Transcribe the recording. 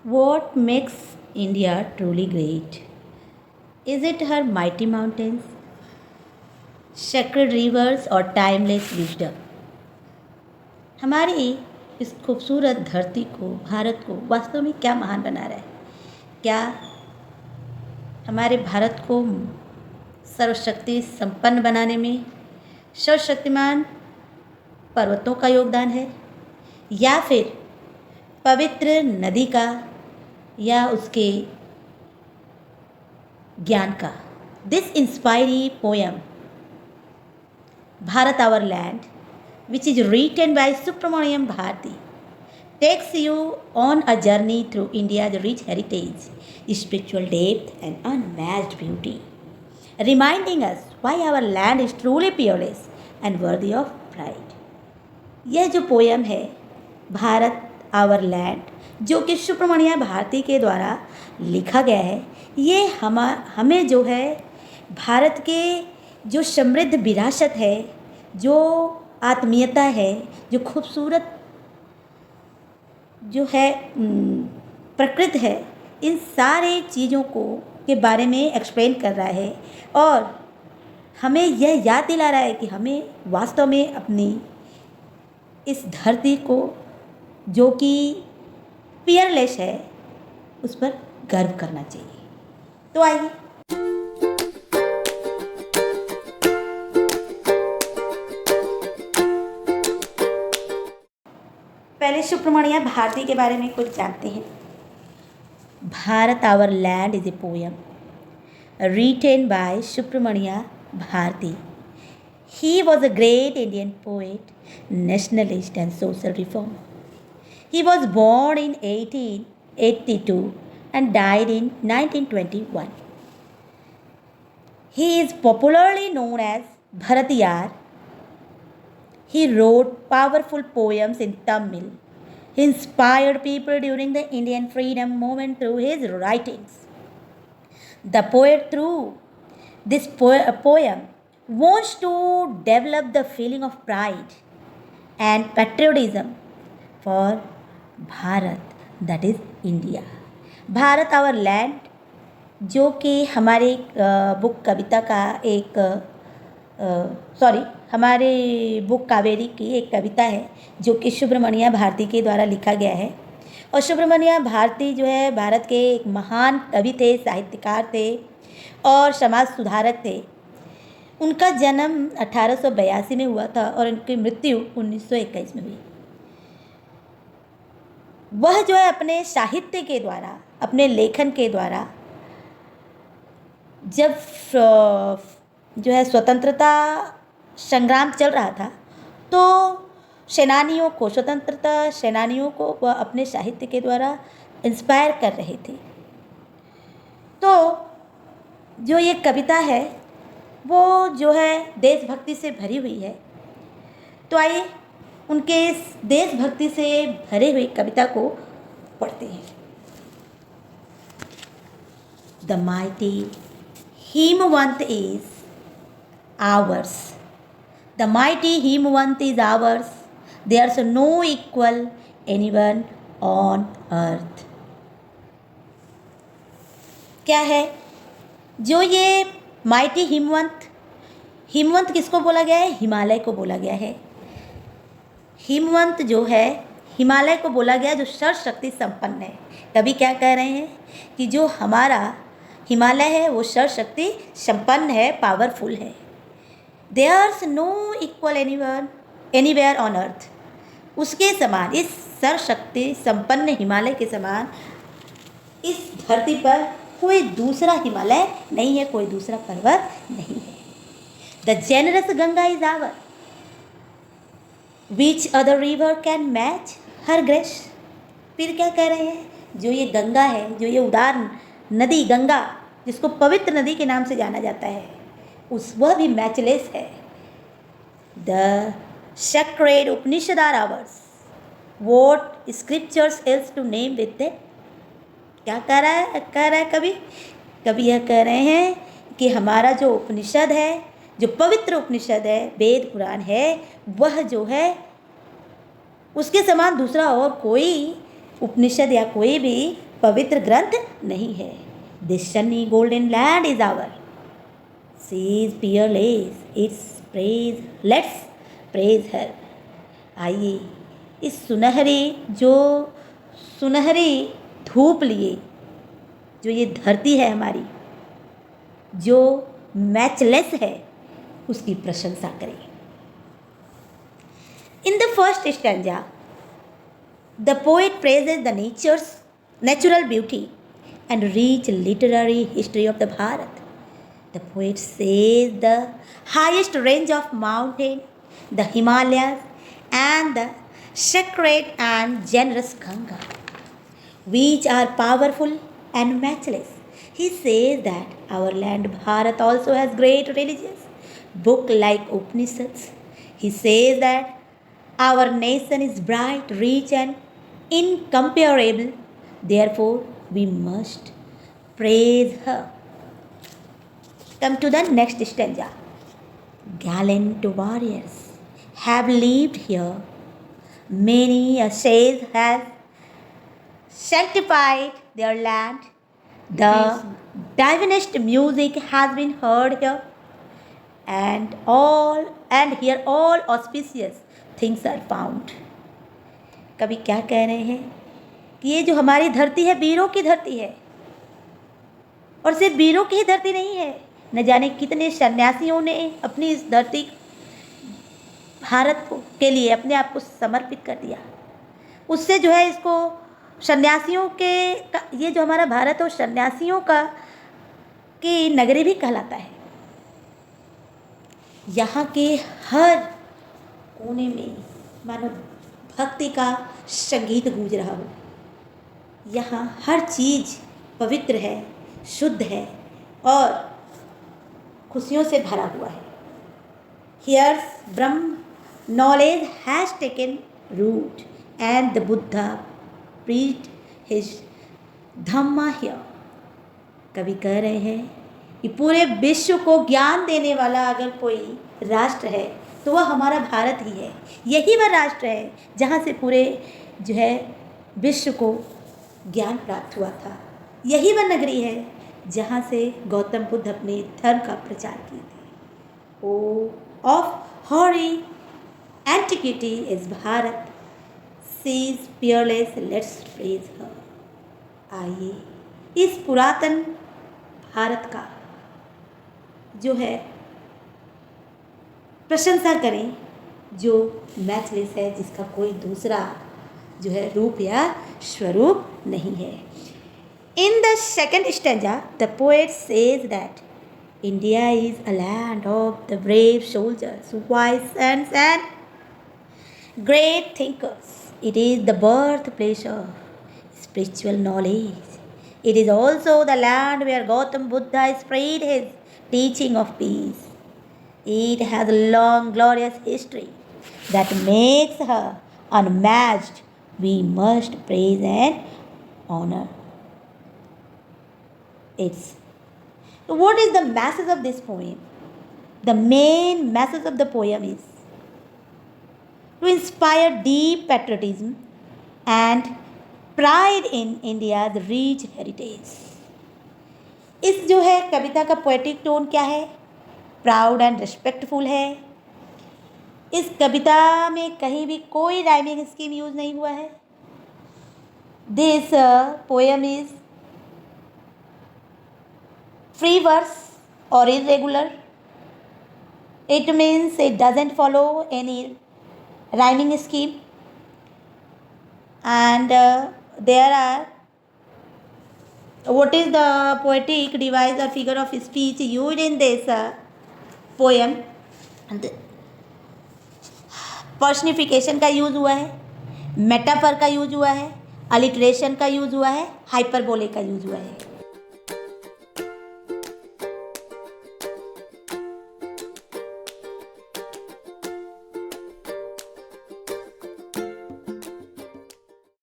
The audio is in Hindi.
What makes India truly great? Is it her mighty mountains, sacred rivers और timeless wisdom? हमारी इस खूबसूरत धरती को, भारत को वास्तव में क्या महान बना रहा है? क्या हमारे भारत को सर्वशक्ति संपन्न बनाने में सर्वशक्तिमान पर्वतों का योगदान है, या फिर पवित्र नदी का, या उसके ज्ञान का? This inspiring poem Bharat our land, which is written by Subramaniam Bharati, takes you on a journey through India's rich heritage, spiritual depth and unmatched beauty, reminding us why our land is truly peerless and worthy of pride. यह जो पोयम है भारत आवर लैंड, जो कि सुब्रमण्यम भारती के द्वारा लिखा गया है, ये हमें जो है भारत के जो समृद्ध विरासत है, जो आत्मीयता है, जो खूबसूरत जो है प्रकृति है, इन सारे चीज़ों को के बारे में एक्सप्लेन कर रहा है और हमें यह याद दिला रहा है कि हमें वास्तव में अपनी इस धरती को, जो कि पियरलेस है, उस पर गर्व करना चाहिए। तो आइए पहले सुब्रमण्यम भारती के बारे में कुछ जानते हैं। Bharat our land is a poem written by Subramania Bharati. He was a great Indian poet, nationalist and social reformer. He was born in 1882 and died in 1921. He is popularly known as Bharatiyar. He wrote powerful poems in Tamil. He inspired people during the Indian freedom movement through his writings. The poet, through this poem, wants to develop the feeling of pride and patriotism for Bharat, that is India. Bharat our land, जो कि हमारे बुक कविता का एक हमारे बुक कावेरी की एक कविता है, जो कि सुब्रमण्यम भारती के द्वारा लिखा गया है। और सुब्रमण्यम भारती जो है भारत के एक महान कवि थे, साहित्यकार थे और समाज सुधारक थे। उनका जन्म 1882 में हुआ था और उनकी मृत्यु 1921 में हुई। वह जो है अपने साहित्य के द्वारा, अपने लेखन के द्वारा, जब जो है स्वतंत्रता संग्राम चल रहा था, तो स्वतंत्रता सेनानियों को वह अपने साहित्य के द्वारा इंस्पायर कर रहे थे। तो जो ये कविता है वो जो है देशभक्ति से भरी हुई है। तो आइए उनके इस देशभक्ति से भरे हुई कविता को पढ़ते हैं। The mighty Himvant is ours, the mighty Himvant is ours, there's no equal anyone on earth. क्या है जो ये माइटी हिमवंत, हिमवंत किसको बोला गया है? हिमालय को बोला गया है। हिमवंत जो है हिमालय को बोला गया, जो सर्वशक्ति संपन्न है। कवि क्या कह रहे हैं कि जो हमारा हिमालय है वो सर्वशक्ति संपन्न है, पावरफुल है। there's no equal anyone anywhere on earth. उसके समान, इस सर्वशक्ति संपन्न हिमालय के समान इस धरती पर कोई दूसरा हिमालय नहीं है, कोई दूसरा पर्वत नहीं है। The generous Ganga is our, which other river can match her grace. फिर क्या कह रहे हैं? जो ये गंगा है, जो ये उदार नदी गंगा, जिसको पवित्र नदी के नाम से जाना जाता है, वह भी मैचलेस है। The sacred Upanishad are ours. What scriptures else to name with it? क्या कह रहा है कवि यह कह रहे हैं कि हमारा जो उपनिषद है, जो पवित्र उपनिषद है, वेद पुराण है, वह जो है उसके समान दूसरा और कोई उपनिषद या कोई भी पवित्र ग्रंथ नहीं है। This sunny golden land is our, she is peerless its praise, let's praise her. आइए इस सुनहरी धूप लिए जो ये धरती है हमारी, जो मैचलेस है, उसकी प्रशंसा करें। In the first stanza the poet praises the natural beauty and rich literary history of the Bharat. The poet says the highest range of mountain, the Himalayas, and the sacred and generous Ganga, which are powerful and matchless. He says that our land Bharat also has great religious book like Upanishads. He says that our nation is bright, rich, and incomparable. Therefore, we must praise her. Come to the next stanza. Gallant warriors have lived here. Many a sage has sanctified their land. The divinest music has been heard here, and here all auspicious things are found. कवि क्या कह रहे हैं कि ये जो हमारी धरती है वीरों की धरती है, और सिर्फ वीरों की ही धरती नहीं है, न जाने कितने सन्यासियों ने अपनी इस धरती भारत के लिए अपने आप को समर्पित कर दिया। उससे जो है इसको सन्यासियों के ये जो हमारा भारत है सन्यासियों का की नगरी भी कहलाता है। यहाँ के हर कोने में मानो भक्ति का संगीत गूंज रहा हो। यहाँ हर चीज़ पवित्र है, शुद्ध है और खुशियों से भरा हुआ है। Here's Brahm knowledge has taken root and the Buddha preached his Dhamma here. कवि कह रहे हैं कि पूरे विश्व को ज्ञान देने वाला अगर कोई राष्ट्र है तो वह हमारा भारत ही है। यही वह राष्ट्र है जहाँ से पूरे जो है विश्व को ज्ञान प्राप्त हुआ था। यही वह नगरी है जहाँ से गौतम बुद्ध अपने धर्म का प्रचार किए थे। O of hoary antiquity is Bharat, she is peerless, let's praise her. आइए इस पुरातन भारत का जो है प्रशंसा करें, जो मैचलेस है, जिसका कोई दूसरा जो है रूप या स्वरूप नहीं है। In the second stanza the poet says that India is a land of the brave soldiers, wise and great thinkers. It is the birthplace of spiritual knowledge. It is also the land where Gautam Buddha spread his teaching of peace. It has a long, glorious history that makes her unmatched. We must praise and honor it. So what is the message of this poem? The main message of the poem is to inspire deep patriotism and pride in India's rich heritage. इस जो है कविता का पोएटिक टोन क्या है? प्राउड एंड रिस्पेक्टफुल है। इस कविता में कहीं भी कोई राइमिंग स्कीम यूज नहीं हुआ है। This poem is free verse और irregular. It means it doesn't follow any rhyming scheme, and there are what is the poetic device or figure of speech used in this poem. Personification का यूज़ हुआ है, मेटाफर का यूज़ हुआ है, अलिट्रेशन का यूज़ हुआ है, हाइपरबोले का यूज़ हुआ है.